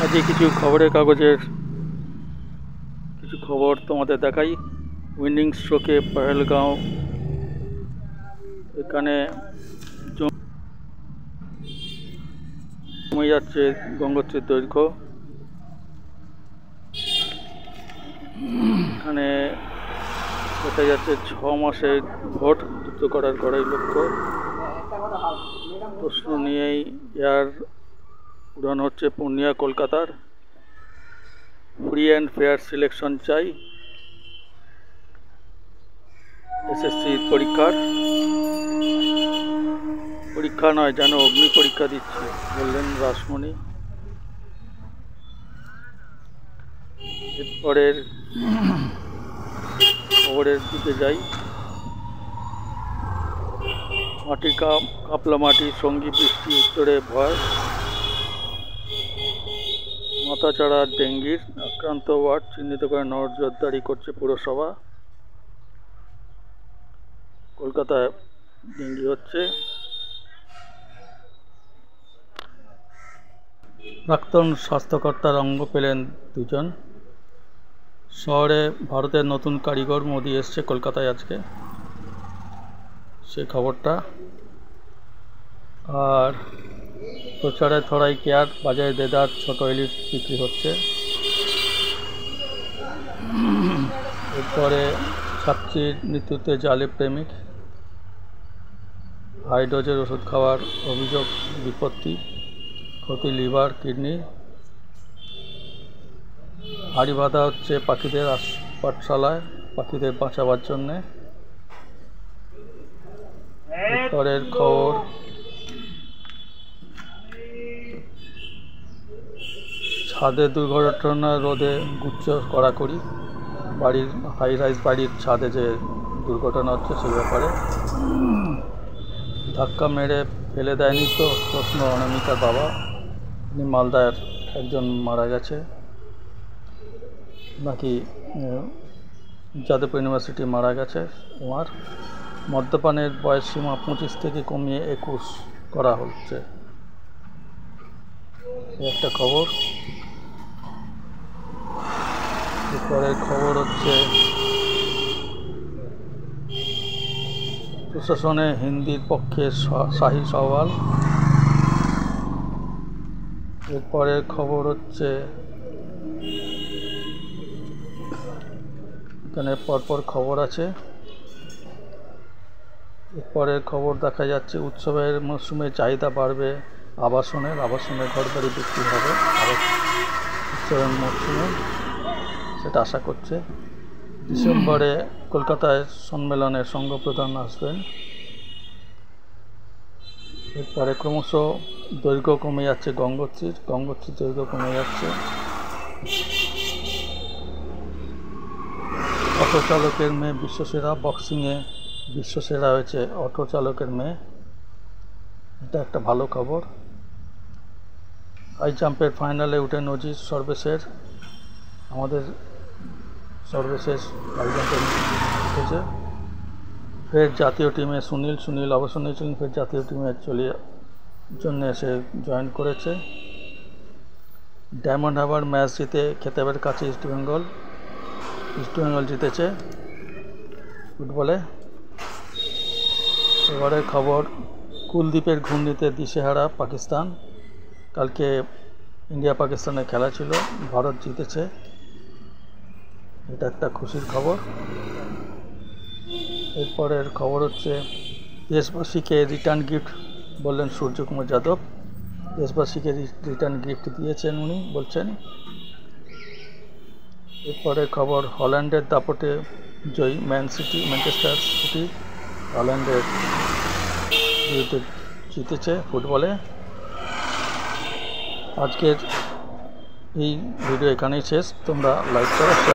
আজকে কিছু খবরের কাগজের কিছু খবর তোমাদের দেখাই। উইন্ডিং স্ট্রোকে পহেলগাঁও, এখানে কমে যাচ্ছে গঙ্গোত্রীর দৈর্ঘ্য। এখানে দেখা যাচ্ছে 6 মাসের ভোট দ্রুত করার কড়াই লক্ষ্য। প্রশ্ন নিয়েই এয়ার উড়ান হচ্ছে পূর্ণিয়া কলকাতার। ফ্রি অ্যান্ড ফেয়ার সিলেকশন চাই এসএসসি পরীক্ষা নয়, যেন অগ্নি পরীক্ষা দিচ্ছে বললেন রাসমণি। এরপরের খবরের দিকে যাই। মাটি কাপলা মাটি, সঙ্গী বৃষ্টি, উত্তরে ভয়। মাথাচাড়া ডেঙ্গির আক্রান্ত ওয়ার্ড চিহ্নিত করে নজরদারি করছে পুরসভা। কলকাতায় ডেঙ্গি হচ্ছে। প্রাক্তন স্বাস্থ্যকর্তার অঙ্গ পেলেন 2 জন। শহরে ভারতের নতুন কারিগর মোদি এসছে কলকাতায় আজকে, সেই খবরটা। আর প্রচারে থড়াই কেয়ার, বাজারে দেদার ছোট ইলিশ বিক্রি হচ্ছে। এরপরে ছাত্রীর মৃত্যুতে জালে প্রেমিক, হাই ডোজের ওষুধ খাওয়ার অভিযোগ, বিপত্তি, ক্ষতি লিভার কিডনি। হাড়ি বাঁধা হচ্ছে পাখিদের পাঠশালায়, পাখিদের বাঁচাবার জন্যে। পরের খবর, ছাদে দুর্ঘটনা রোধে গুচ্ছ কড়াকড়ি। বাড়ির হাই রাইজ বাড়ির ছাদে যে দুর্ঘটনা হচ্ছে সে ব্যাপারে। ধাক্কা মেরে ফেলে দেয়নি তো, প্রশ্ন অনামিকার বাবা। তিনি মালদার একজন মারা গেছে, নাকি যাদবপুর ইউনিভার্সিটি মারা গেছে ওনার। মদ্যপানের বয়সসীমা 25 থেকে কমিয়ে 21 করা হচ্ছে, একটা খবর। এরপরের খবর হচ্ছে প্রশাসনে হিন্দির পক্ষে শাহী সওয়াল। এরপরের খবর হচ্ছে এখানে পরপর খবর আছে। এরপরের খবর দেখা যাচ্ছে উৎসবের মরশুমে চাহিদা বাড়বে আবাসনের ঘরবাড়ি বিক্রি হবে উৎসবের মরশুমে, সেটা আশা করছে। ডিসেম্বরে কলকাতায় সম্মেলনে সংঘপ্রধান আসবেন। এরপরে ক্রমশ দৈর্ঘ্য কমে যাচ্ছে গঙ্গোত্রীর দৈর্ঘ্য কমে যাচ্ছে। অটো চালকের মেয়ে বিশ্বসেরা, বক্সিংয়ে বিশ্বসেরা হয়েছে অটো চালকের মেয়ে, এটা একটা ভালো খবর। হাই জাম্পের ফাইনালে উঠে নজির সর্বেশের, আমাদের সর্বশেষ হাই জাম্পে উঠেছে। ফের জাতীয় টিমে সুনীল অবসর নিয়েছিলেন, ফের জাতীয় টিমে জন্য এসে জয়েন করেছে। ডায়মন্ড হারবার ম্যাচ জিতে খেতাবের কাছে ইস্টবেঙ্গল জিতেছে ফুটবলে। এবারের খবর, কুলদীপের ঘূর্ণিতে দিশেহারা পাকিস্তান। কালকে ইন্ডিয়া পাকিস্তানের খেলা ছিল, ভারত জিতেছে, এটা একটা খুশির খবর। এরপরের খবর হচ্ছে দেশবাসীকে রিটার্ন গিফট বললেন সূর্যকুমার যাদব। দেশবাসীকে রিটার্ন গিফট দিয়েছেন উনি, বলছেন। এরপরের খবর, হল্যান্ডের দাপটে জয়ী ম্যানচেস্টার সিটি হল্যান্ডের বিরুদ্ধে জিতেছে ফুটবলে। আজকের এই ভিডিও এখানেই শেষ। তোমরা লাইক করো।